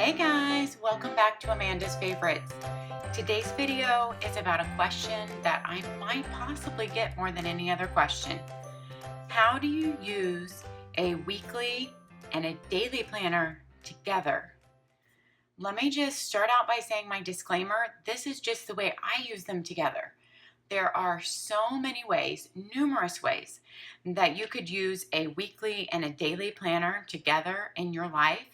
Hey guys, welcome back to Amanda's Favorites. Today's video is about a question that I might possibly get more than any other question. How do you use a weekly and a daily planner together? Let me just start out by saying my disclaimer. This is just the way I use them together. There are so many ways, numerous ways, that you could use a weekly and a daily planner together in your life.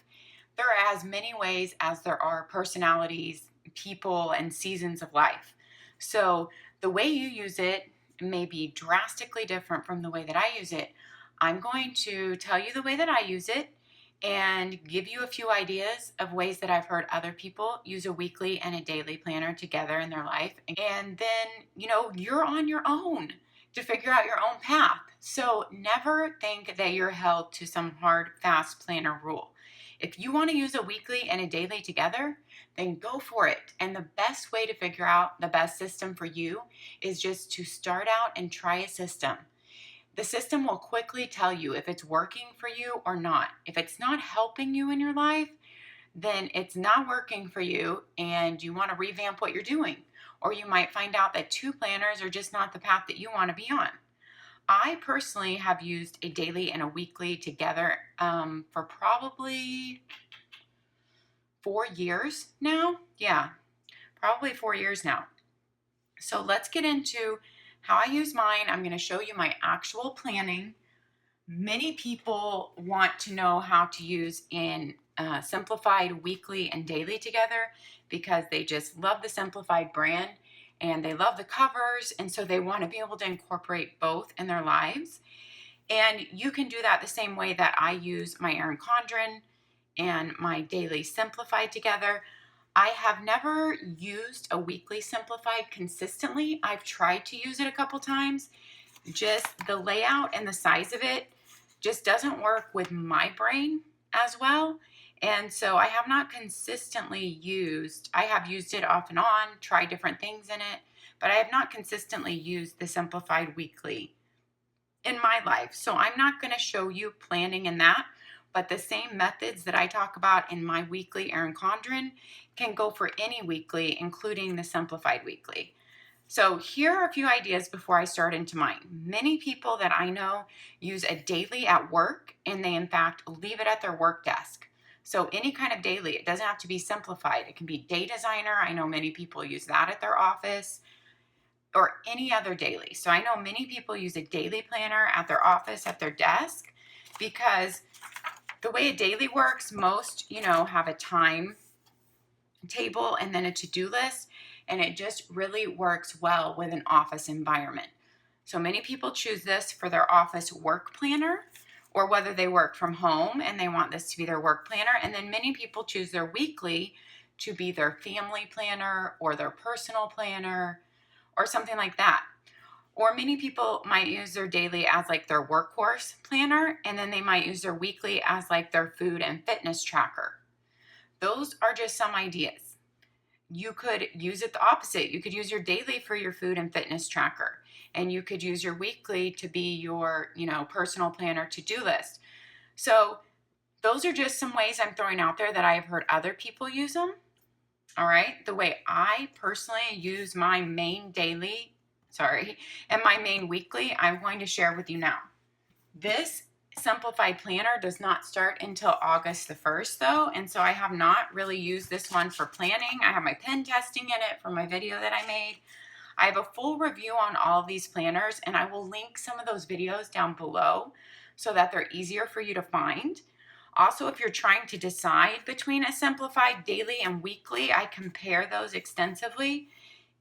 There are as many ways as there are personalities, people, and seasons of life. So the way you use it may be drastically different from the way that I use it. I'm going to tell you the way that I use it and give you a few ideas of ways that I've heard other people use a weekly and a daily planner together in their life. And then, you're on your own to figure out your own path. So never think that you're held to some hard, fast planner rule. If you want to use a weekly and a daily together, then go for it. And the best way to figure out the best system for you is just to start out and try a system. The system will quickly tell you if it's working for you or not. If it's not helping you in your life, then it's not working for you and you want to revamp what you're doing. Or you might find out that two planners are just not the path that you want to be on. I personally have used a daily and a weekly together for probably 4 years now. Yeah, probably 4 years now. So let's get into how I use mine. I'm going to show you my actual planning. Many people want to know how to use in simplified weekly and daily together because they just love the Simplified brand and they love the covers, and so they want to be able to incorporate both in their lives. And you can do that the same way that I use my ERIN CONDREN and my daily Simplified together. I have never used a weekly Simplified consistently. I've tried to use it a couple times. Just the layout and the size of it just doesn't work with my brain as well. And so I have not consistently used, I have used it off and on, tried different things in it, but I have not consistently used the Simplified weekly in my life. So I'm not going to show you planning in that, but the same methods that I talk about in my weekly ERIN CONDREN can go for any weekly, including the Simplified weekly. So here are a few ideas before I start into mine. Many people that I know use a daily at work, and they in fact leave it at their work desk. So any kind of daily, it doesn't have to be Simplified. It can be Day Designer. I know many people use that at their office, or any other daily. So I know many people use a daily planner at their office, at their desk, because the way a daily works, most, have a time table and then a to-do list, and it just really works well with an office environment. So many people choose this for their office work planner, or whether they work from home and they want this to be their work planner. And then many people choose their weekly to be their family planner or their personal planner or something like that. Or many people might use their daily as like their workhorse planner, and then they might use their weekly as like their food and fitness tracker. Those are just some ideas. You could use it the opposite. You could use your daily for your food and fitness tracker, and you could use your weekly to be your, personal planner to-do list. So those are just some ways I'm throwing out there that I have heard other people use them. All right. The way I personally use my main daily, and my main weekly, I'm going to share with you now. This Simplified planner does not start until August the 1st though, and so I have not really used this one for planning. I have my pen testing in it from my video that I made. I have a full review on all of these planners, and I will link some of those videos down below so that they're easier for you to find. Also, if you're trying to decide between a Simplified daily and weekly, I compare those extensively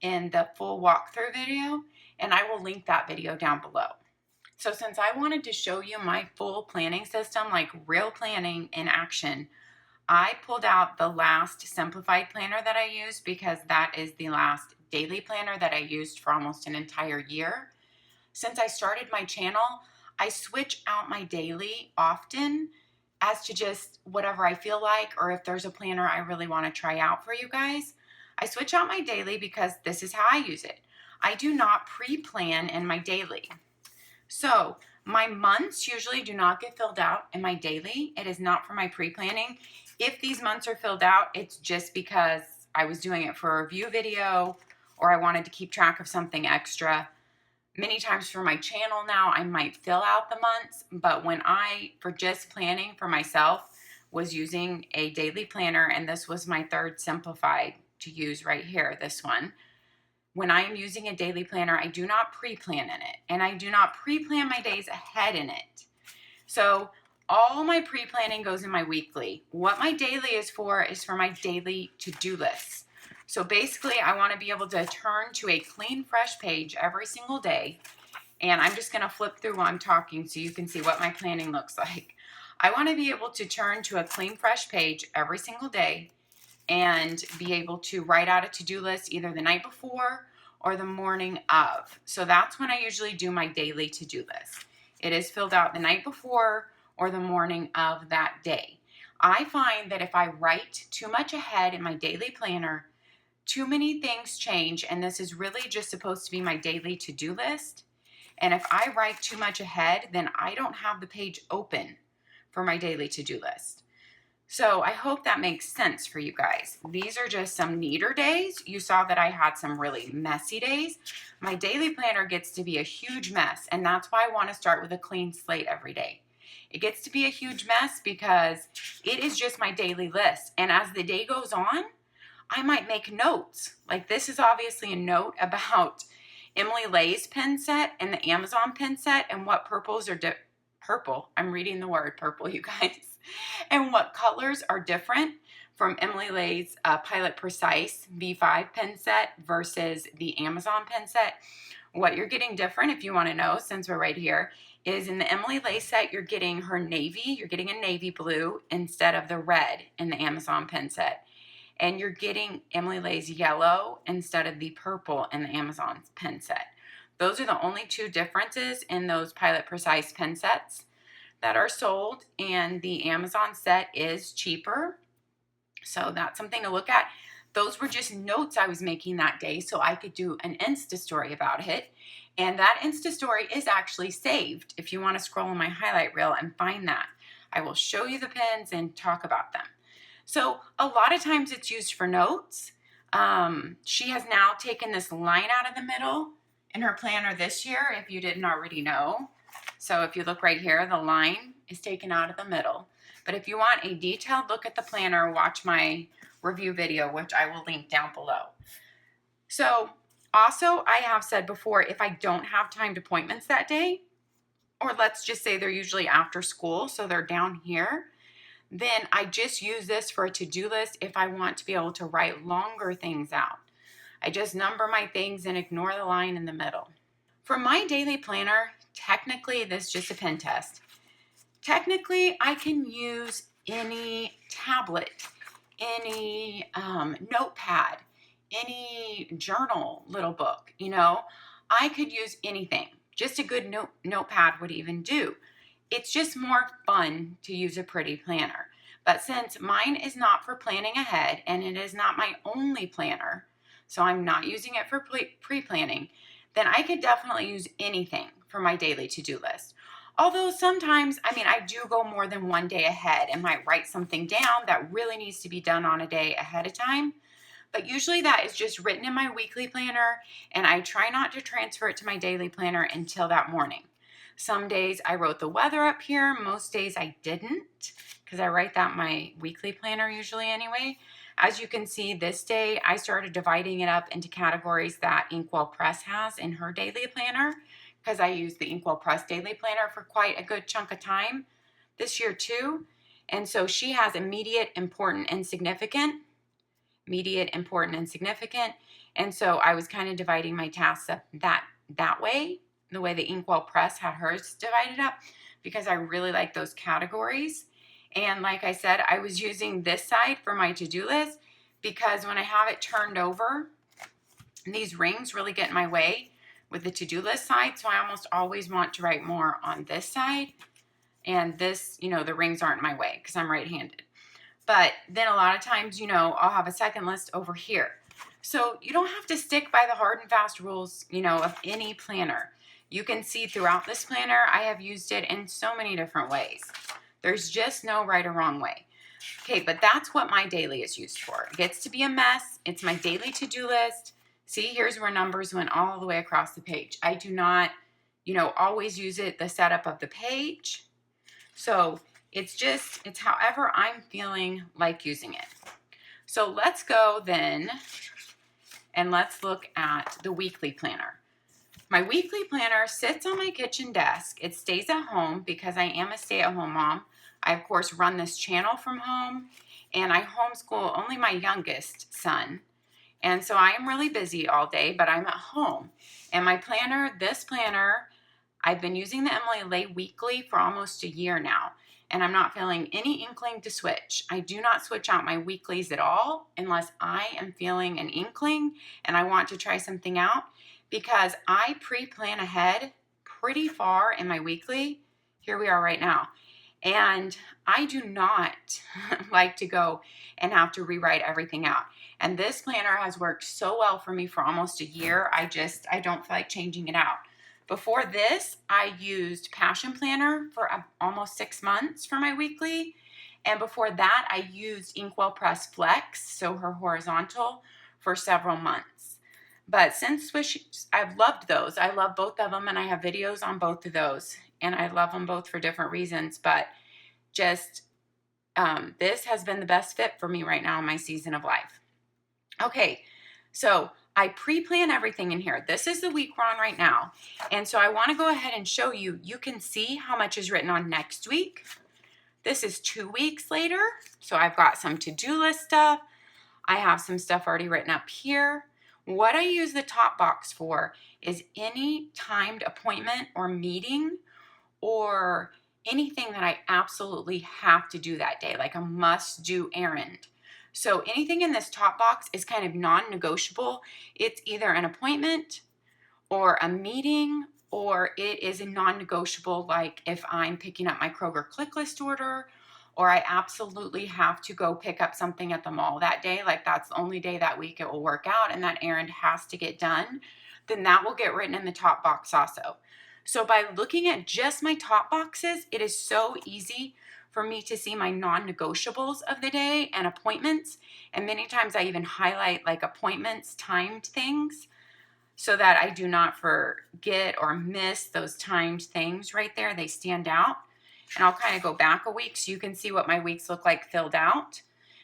in the full walkthrough video, and I will link that video down below. So since I wanted to show you my full planning system, like real planning in action, I pulled out the last Simplified planner that I used because that is the last daily planner that I used for almost an entire year. Since I started my channel, I switch out my daily often as to just whatever I feel like, or if there's a planner I really want to try out for you guys. I switch out my daily because this is how I use it. I do not pre-plan in my daily. So my months usually do not get filled out in my daily. It is not for my pre-planning. If these months are filled out, it's just because I was doing it for a review video or I wanted to keep track of something extra. Many times for my channel now, I might fill out the months, but when for just planning for myself, was using a daily planner, and this was my third simplified to use right here, this one. When I am using a daily planner, I do not pre-plan in it, and I do not pre-plan my days ahead in it. So all my pre-planning goes in my weekly. What my daily is for my daily to-do list. So basically, I want to be able to turn to a clean, fresh page every single day. And I'm just going to flip through while I'm talking so you can see what my planning looks like. I want to be able to turn to a clean, fresh page every single day and be able to write out a to-do list either the night before or the morning of. So that's when I usually do my daily to-do list. It is filled out the night before or the morning of that day. I find that if I write too much ahead in my daily planner, too many things change, and this is really just supposed to be my daily to-do list. And if I write too much ahead, then I don't have the page open for my daily to-do list. So I hope that makes sense for you guys. These are just some neater days. You saw that I had some really messy days. My daily planner gets to be a huge mess, and that's why I want to start with a clean slate every day. It gets to be a huge mess because it is just my daily list. And as the day goes on, I might make notes. Like this is obviously a note about Emily Lay's pen set and the Amazon pen set and what purples are purple. I'm reading the word purple, you guys. And what colors are different from Emily Lay's Pilot Precise V5 pen set versus the Amazon pen set. What you're getting different, if you want to know, since we're right here, is in the Emily Lay set, you're getting her navy. You're getting a navy blue instead of the red in the Amazon pen set. And you're getting Emily Lay's yellow instead of the purple in the Amazon pen set. Those are the only two differences in those Pilot Precise pen sets that are sold, and the Amazon set is cheaper. So that's something to look at. Those were just notes I was making that day so I could do an Insta story about it. And that Insta story is actually saved if you want to scroll in my highlight reel and find that. I will show you the pens and talk about them. So a lot of times it's used for notes. She has now taken this line out of the middle in her planner this year, if you didn't already know. So if you look right here, the line is taken out of the middle. But if you want a detailed look at the planner, watch my review video, which I will link down below. So also, I have said before, if I don't have timed appointments that day, or let's just say they're usually after school, so they're down here, then I just use this for a to-do list if I want to be able to write longer things out. I just number my things and ignore the line in the middle. For my daily planner, technically this is just a pen test. Technically, I can use any tablet, any notepad, any journal, little book, you know. I could use anything. Just a good notepad would even do. It's just more fun to use a pretty planner. But since mine is not for planning ahead and it is not my only planner, so I'm not using it for pre-planning, then I could definitely use anything for my daily to-do list. Although sometimes, I do go more than one day ahead and might write something down that really needs to be done on a day ahead of time. But usually that is just written in my weekly planner, and I try not to transfer it to my daily planner until that morning. Some days I wrote the weather up here. Most days I didn't, because I write that in my weekly planner usually anyway. As you can see, this day I started dividing it up into categories that Inkwell Press has in her daily planner, because I used the Inkwell Press daily planner for quite a good chunk of time this year too. And so she has immediate, important, and significant. Immediate, important, and significant. And so I was kind of dividing my tasks up that way, the way the Inkwell Press had hers divided up, because I really like those categories. And like I said, I was using this side for my to-do list because when I have it turned over, these rings really get in my way with the to-do list side. So I almost always want to write more on this side. And this, the rings aren't in my way because I'm right-handed. But then a lot of times, I'll have a second list over here. So you don't have to stick by the hard and fast rules, of any planner. You can see throughout this planner, I have used it in so many different ways. There's just no right or wrong way. Okay, but that's what my daily is used for. It gets to be a mess. It's my daily to-do list. See, here's where numbers went all the way across the page. I do not, always use it, the setup of the page. So it's however I'm feeling like using it. So let's go then and let's look at the weekly planner. My weekly planner sits on my kitchen desk. It stays at home because I am a stay-at-home mom. I, of course, run this channel from home, and I homeschool only my youngest son. And so I am really busy all day, but I'm at home. And my planner, this planner, I've been using the Emily Lay Weekly for almost a year now, and I'm not feeling any inkling to switch. I do not switch out my weeklies at all unless I am feeling an inkling and I want to try something out, because I pre-plan ahead pretty far in my weekly. Here we are right now. And I do not like to go and have to rewrite everything out. And this planner has worked so well for me for almost a year. I don't feel like changing it out. Before this, I used Passion Planner for almost 6 months for my weekly. And before that, I used Inkwell Press Flex, so her horizontal, for several months. But since Swish, I've loved those. I love both of them, and I have videos on both of those. And I love them both for different reasons. But just this has been the best fit for me right now in my season of life. Okay, so I pre-plan everything in here. This is the week we're on right now. And so I want to go ahead and show you. You can see how much is written on next week. This is 2 weeks later. So I've got some to-do list stuff. I have some stuff already written up here. What I use the top box for is any timed appointment or meeting or anything that I absolutely have to do that day, like a must-do errand. So anything in this top box is kind of non-negotiable. It's either an appointment or a meeting, or it is a non-negotiable, like if I'm picking up my Kroger click list order, or I absolutely have to go pick up something at the mall that day, like that's the only day that week it will work out and that errand has to get done, then that will get written in the top box also. So by looking at just my top boxes, it is so easy for me to see my non-negotiables of the day and appointments. And many times I even highlight like appointments, timed things, so that I do not forget or miss those timed things right there. They stand out. And I'll kind of go back a week so you can see what my weeks look like filled out.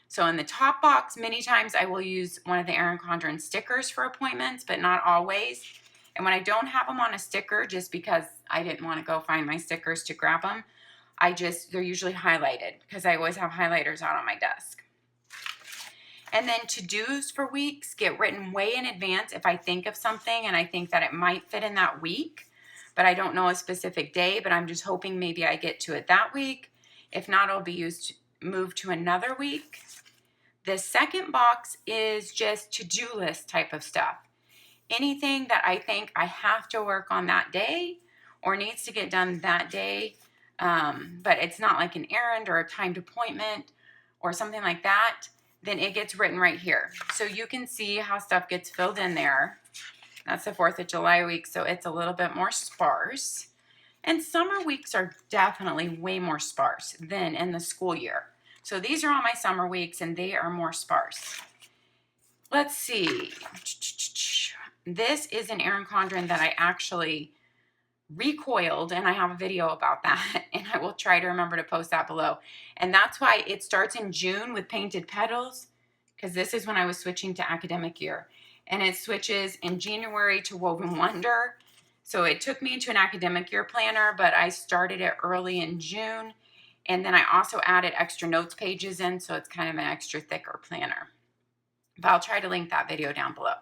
So in the top box, many times I will use one of the ERIN CONDREN stickers for appointments, but not always. And when I don't have them on a sticker, just because I didn't want to go find my stickers to grab them, they're usually highlighted because I always have highlighters out on my desk. And then to-dos for weeks get written way in advance if I think of something and I think that it might fit in that week, but I don't know a specific day, but I'm just hoping maybe I get to it that week. If not, it'll be moved to another week. The second box is just to-do list type of stuff. Anything that I think I have to work on that day or needs to get done that day, but it's not like an errand or a timed appointment or something like that, then it gets written right here. So you can see how stuff gets filled in there. That's the 4th of July week, so it's a little bit more sparse. And summer weeks are definitely way more sparse than in the school year. So these are all my summer weeks, and they are more sparse. Let's see. This is an ERIN CONDREN that I actually recoiled, and I have a video about that, and I will try to remember to post that below. And that's why it starts in June with painted petals, because this is when I was switching to academic year. And it switches in January to Woven Wonder. So it took me into an academic year planner, but I started it early in June. And then I also added extra notes pages in, so it's kind of an extra thicker planner. But I'll try to link that video down below.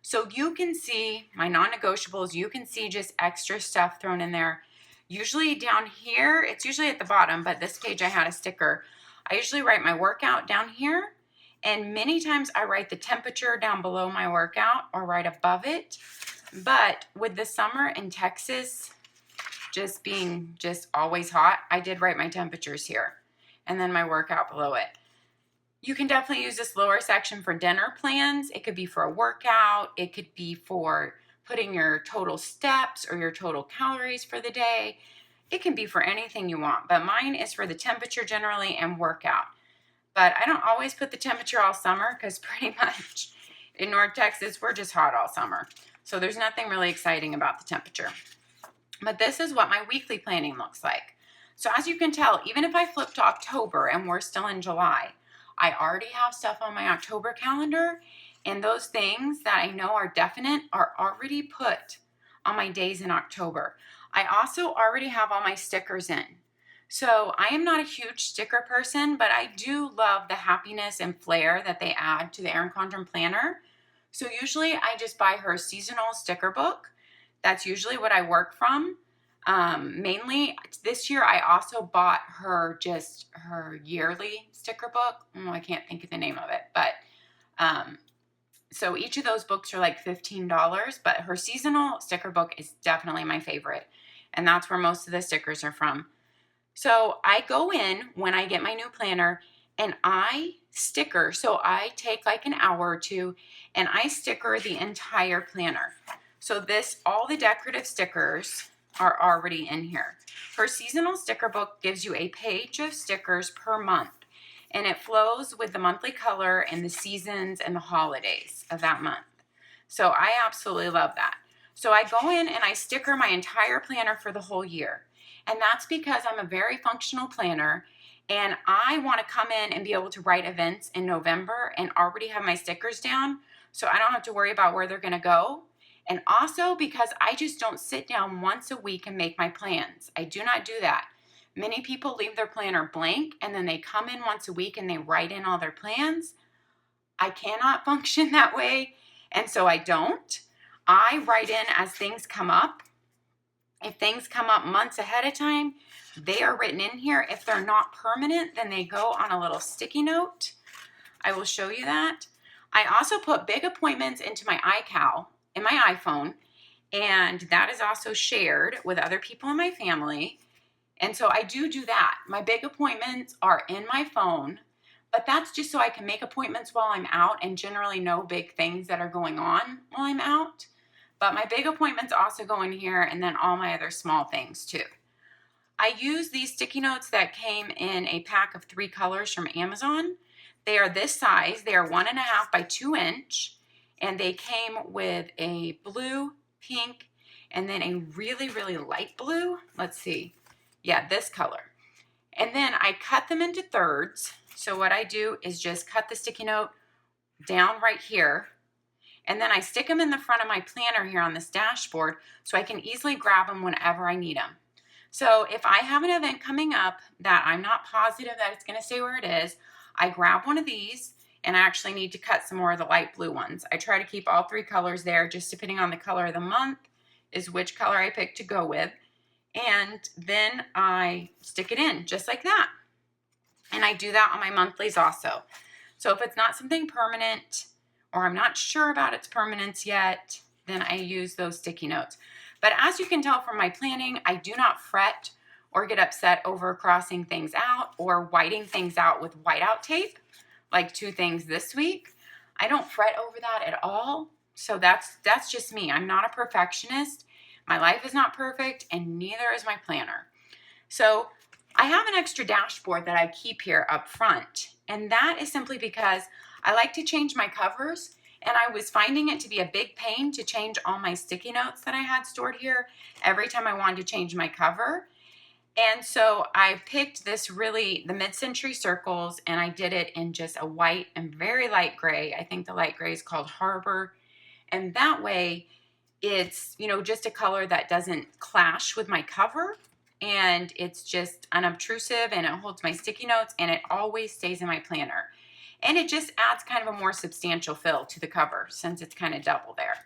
So you can see my non-negotiables. You can see just extra stuff thrown in there. Usually down here, it's usually at the bottom, but this page I had a sticker. I usually write my workout down here. And many times I write the temperature down below my workout or right above it. But with the summer in Texas just being always hot, I did write my temperatures here and then my workout below it. You can definitely use this lower section for dinner plans. It could be for a workout. It could be for putting your total steps or your total calories for the day. It can be for anything you want, but mine is for the temperature generally and workout. But I don't always put the temperature all summer because pretty much in North Texas, we're just hot all summer. So there's nothing really exciting about the temperature. But this is what my weekly planning looks like. So as you can tell, even if I flip to October and we're still in July, I already have stuff on my October calendar, and those things that I know are definite are already put on my days in October. I also already have all my stickers in. So I am not a huge sticker person, but I do love the happiness and flair that they add to the ERIN CONDREN Planner. So usually I just buy her seasonal sticker book. That's usually what I work from. Mainly this year I also bought her yearly sticker book. I can't think of the name of it, but so each of those books are like $15, but her seasonal sticker book is definitely my favorite. And that's where most of the stickers are from. So I go in when I get my new planner and I sticker. So I take like an hour or two and I sticker the entire planner. So all the decorative stickers are already in here. Her seasonal sticker book gives you a page of stickers per month, and it flows with the monthly color and the seasons and the holidays of that month. So I absolutely love that. So I go in and I sticker my entire planner for the whole year. And that's because I'm a very functional planner and I want to come in and be able to write events in November and already have my stickers down so I don't have to worry about where they're going to go. And also because I just don't sit down once a week and make my plans. I do not do that. Many people leave their planner blank and then they come in once a week and they write in all their plans. I cannot function that way, and so I don't. I write in as things come up. If things come up months ahead of time, they are written in here. If they're not permanent, then they go on a little sticky note. I will show you that. I also put big appointments into my iCal in my iPhone, and that is also shared with other people in my family. And so I do that. My big appointments are in my phone, but that's just so I can make appointments while I'm out and generally know big things that are going on while I'm out. But my big appointments also go in here, and then all my other small things too. I use these sticky notes that came in a pack of 3 colors from Amazon. They are this size. They are 1.5 by 2 inch, and they came with a blue, pink, and then a really, really light blue. Let's see. Yeah, this color. And then I cut them into thirds. So what I do is just cut the sticky note down right here. And then I stick them in the front of my planner here on this dashboard so I can easily grab them whenever I need them. So if I have an event coming up that I'm not positive that it's going to stay where it is, I grab one of these, and I actually need to cut some more of the light blue ones. I try to keep all 3 colors there, just depending on the color of the month is which color I pick to go with. And then I stick it in just like that. And I do that on my monthlies also. So if it's not something permanent, or I'm not sure about its permanence yet, then I use those sticky notes. But as you can tell from my planning, I do not fret or get upset over crossing things out or whiting things out with whiteout tape, like 2 things this week. I don't fret over that at all. So that's just me. I'm not a perfectionist. My life is not perfect, and neither is my planner. So I have an extra dashboard that I keep here up front, and that is simply because I like to change my covers, and I was finding it to be a big pain to change all my sticky notes that I had stored here every time I wanted to change my cover. And so I picked the mid-century circles, and I did it in just a white and very light gray. I think the light gray is called Harbor. And that way it's, just a color that doesn't clash with my cover, and it's just unobtrusive, and it holds my sticky notes, and it always stays in my planner. And it just adds kind of a more substantial fill to the cover since it's kind of double there.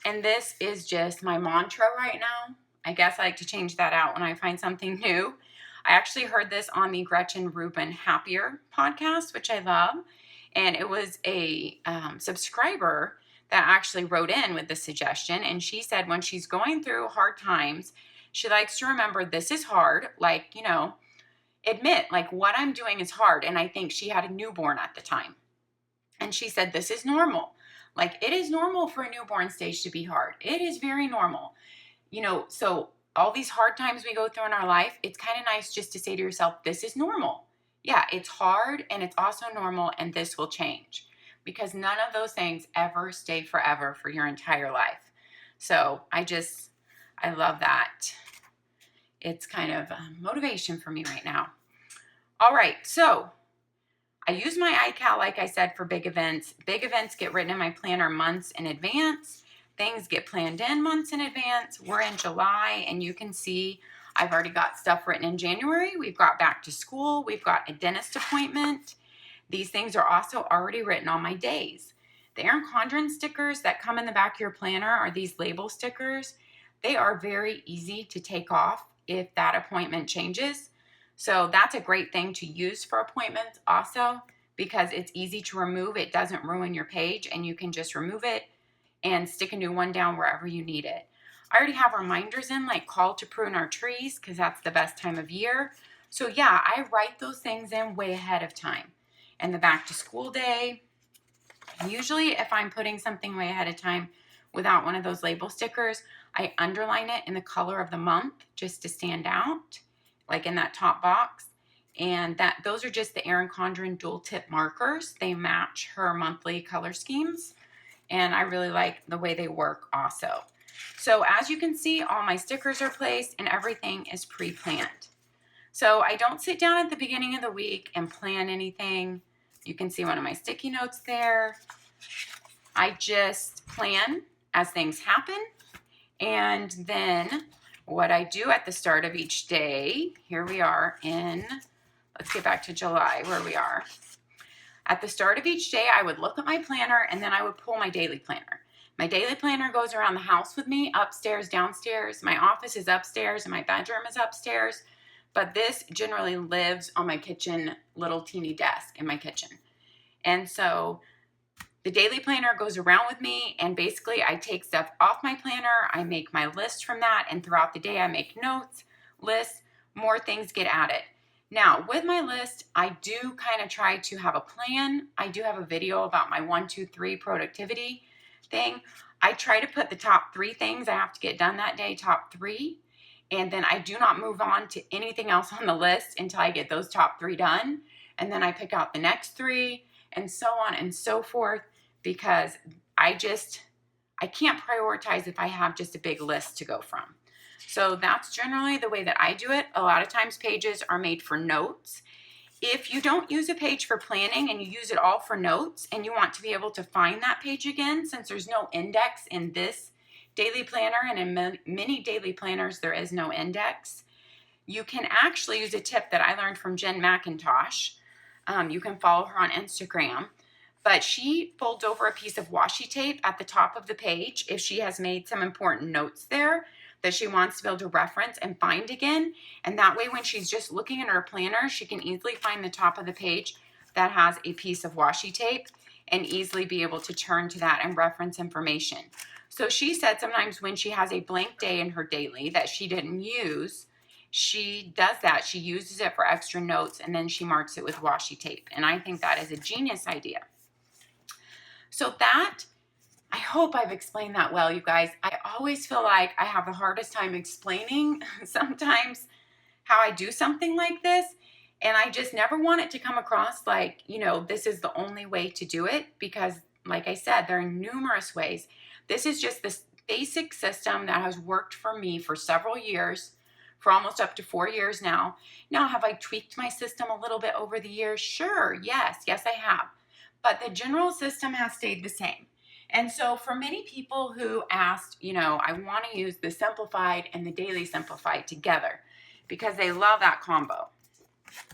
And this is just my mantra right now. I guess I like to change that out when I find something new. I actually heard this on the Gretchen Rubin Happier podcast, which I love. And it was a subscriber that actually wrote in with the suggestion. And she said when she's going through hard times, she likes to remember this is hard. Admit what I'm doing is hard. And I think she had a newborn at the time. And she said, this is normal. It is normal for a newborn stage to be hard. It is very normal. So all these hard times we go through in our life, it's kind of nice just to say to yourself, this is normal. yeah, it's hard and it's also normal, and this will change, because none of those things ever stay forever for your entire life. So I love that. It's kind of motivation for me right now. All right, so I use my iCal, like I said, for big events. Big events get written in my planner months in advance. Things get planned in months in advance. We're in July, and you can see I've already got stuff written in January. We've got back to school. We've got a dentist appointment. These things are also already written on my days. The ERIN CONDREN stickers that come in the back of your planner are these label stickers. They are very easy to take off if that appointment changes. So that's a great thing to use for appointments also, because it's easy to remove. It doesn't ruin your page, and you can just remove it and stick a new one down wherever you need it. I already have reminders in, like call to prune our trees, because that's the best time of year. So yeah, I write those things in way ahead of time. And the back to school day, usually if I'm putting something way ahead of time without one of those label stickers, I underline it in the color of the month just to stand out, like in that top box. And those are just the ERIN CONDREN dual tip markers. They match her monthly color schemes, and I really like the way they work also. So as you can see, all my stickers are placed and everything is pre-planned. So I don't sit down at the beginning of the week and plan anything. You can see one of my sticky notes there. I just plan as things happen. And then what I do at the start of each day, here we are in, let's get back to July where we are. At the start of each day, I would look at my planner, and then I would pull my daily planner. My daily planner goes around the house with me, upstairs, downstairs. My office is upstairs and my bedroom is upstairs. But this generally lives on my kitchen, little teeny desk in my kitchen. And so the daily planner goes around with me, and basically I take stuff off my planner. I make my list from that, and throughout the day I make notes, lists, more things get added. Now, with my list, I do kind of try to have a plan. I do have a video about my 1, 2, 3 productivity thing. I try to put the top 3 things I have to get done that day, top 3. And then I do not move on to anything else on the list until I get those top 3 done. And then I pick out the next 3, and so on and so forth, because I can't prioritize if I have just a big list to go from. So that's generally the way that I do it. A lot of times pages are made for notes. If you don't use a page for planning and you use it all for notes, and you want to be able to find that page again, since there's no index in this daily planner, and in many daily planners there is no index, you can actually use a tip that I learned from Jen McIntosh. You can follow her on Instagram. But she folds over a piece of washi tape at the top of the page if she has made some important notes there that she wants to be able to reference and find again. And that way, when she's just looking at her planner, she can easily find the top of the page that has a piece of washi tape and easily be able to turn to that and reference information. So she said sometimes when she has a blank day in her daily that she didn't use, she does that. She uses it for extra notes, and then she marks it with washi tape. And I think that is a genius idea. So that, I hope I've explained that well, you guys. I always feel like I have the hardest time explaining sometimes how I do something like this. And I just never want it to come across like, this is the only way to do it, because like I said, there are numerous ways. This is just this basic system that has worked for me for several years, for almost up to 4 years now. Now, have I tweaked my system a little bit over the years? Sure, yes, I have. But the general system has stayed the same. And so for many people who asked, I want to use the Simplified and the Daily Simplified together because they love that combo.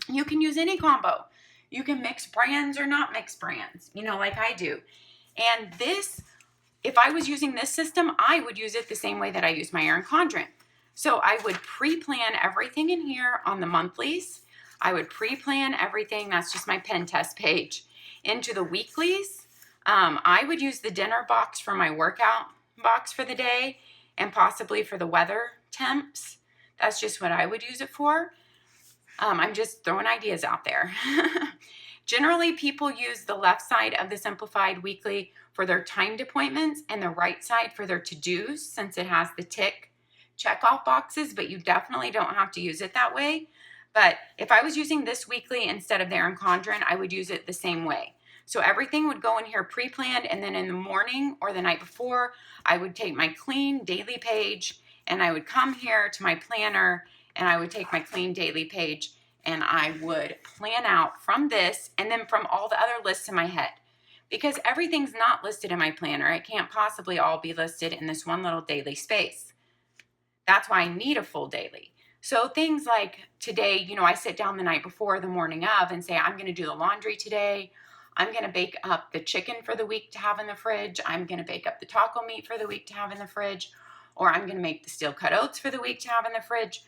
You can use any combo. You can mix brands or not mix brands, like I do. And this, if I was using this system, I would use it the same way that I use my ERIN CONDREN. So I would pre-plan everything in here on the monthlies. I would pre-plan everything. That's just my pen test page. Into the weeklies, I would use the dinner box for my workout box for the day, and possibly for the weather temps. That's just what I would use it for. I'm just throwing ideas out there. Generally, people use the left side of the Simplified Weekly for their timed appointments and the right side for their to-dos, since it has the check-off boxes, but you definitely don't have to use it that way. But if I was using this weekly instead of the ERIN CONDREN, I would use it the same way. So everything would go in here pre-planned, and then in the morning or the night before, I would take my clean daily page and I would come here to my planner and I would take my clean daily page and I would plan out from this and then from all the other lists in my head. Because everything's not listed in my planner. It can't possibly all be listed in this one little daily space. That's why I need a full daily. So things like today, I sit down the night before, the morning of, and say, I'm going to do the laundry today. I'm going to bake up the chicken for the week to have in the fridge. I'm going to bake up the taco meat for the week to have in the fridge. Or I'm going to make the steel cut oats for the week to have in the fridge.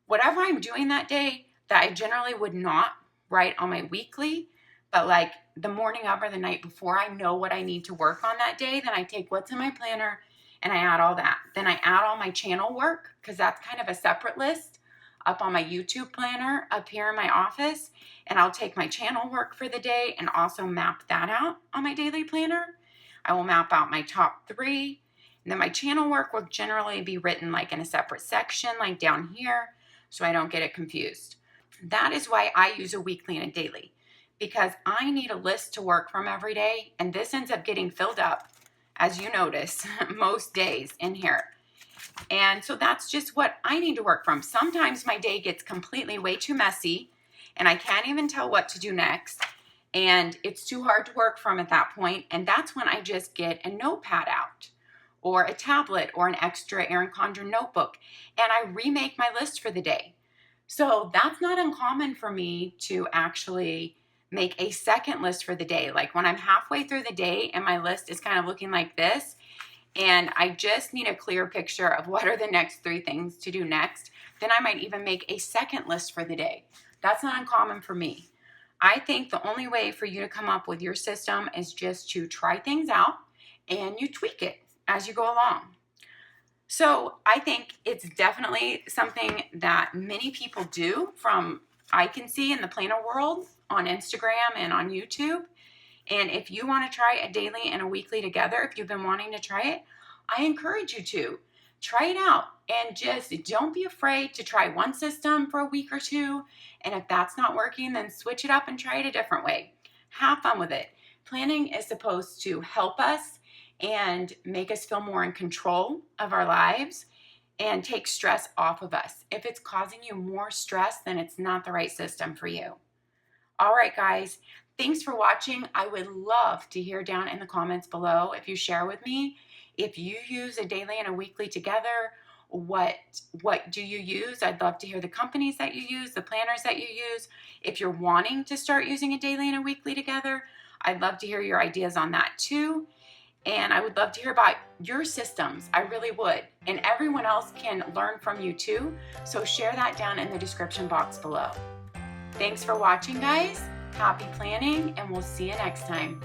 Whatever I'm doing that day that I generally would not write on my weekly, but like the morning of or the night before, I know what I need to work on that day. Then I take what's in my planner and I add all that. Then I add all my channel work, because that's kind of a separate list up on my YouTube planner up here in my office. And I'll take my channel work for the day and also map that out on my daily planner. I will map out my top 3. And then my channel work will generally be written like in a separate section, like down here, so I don't get it confused. That is why I use a weekly and a daily, because I need a list to work from every day, and this ends up getting filled up, as you notice, most days in here. And so that's just what I need to work from. Sometimes my day gets completely way too messy, and I can't even tell what to do next, and it's too hard to work from at that point, and that's when I just get a notepad out, or a tablet, or an extra ERIN CONDREN notebook, and I remake my list for the day. So that's not uncommon for me to actually make a second list for the day. Like when I'm halfway through the day and my list is kind of looking like this, and I just need a clear picture of what are the next 3 things to do next, then I might even make a second list for the day. That's not uncommon for me. I think the only way for you to come up with your system is just to try things out and you tweak it as you go along. So I think it's definitely something that many people do, from I can see in the planner world on Instagram and on YouTube. And if you want to try a daily and a weekly together, if you've been wanting to try it, I encourage you to try it out, and just don't be afraid to try one system for a week or 2. And if that's not working, then switch it up and try it a different way. Have fun with it. Planning is supposed to help us and make us feel more in control of our lives and take stress off of us. If it's causing you more stress, then it's not the right system for you. All right, guys, thanks for watching. I would love to hear down in the comments below if you share with me if you use a daily and a weekly together. What do you use? I'd love to hear the companies that you use, the planners that you use. If you're wanting to start using a daily and a weekly together, I'd love to hear your ideas on that too. And I would love to hear about your systems. I really would. And everyone else can learn from you too. So share that down in the description box below. Thanks for watching, guys. Happy planning, and we'll see you next time.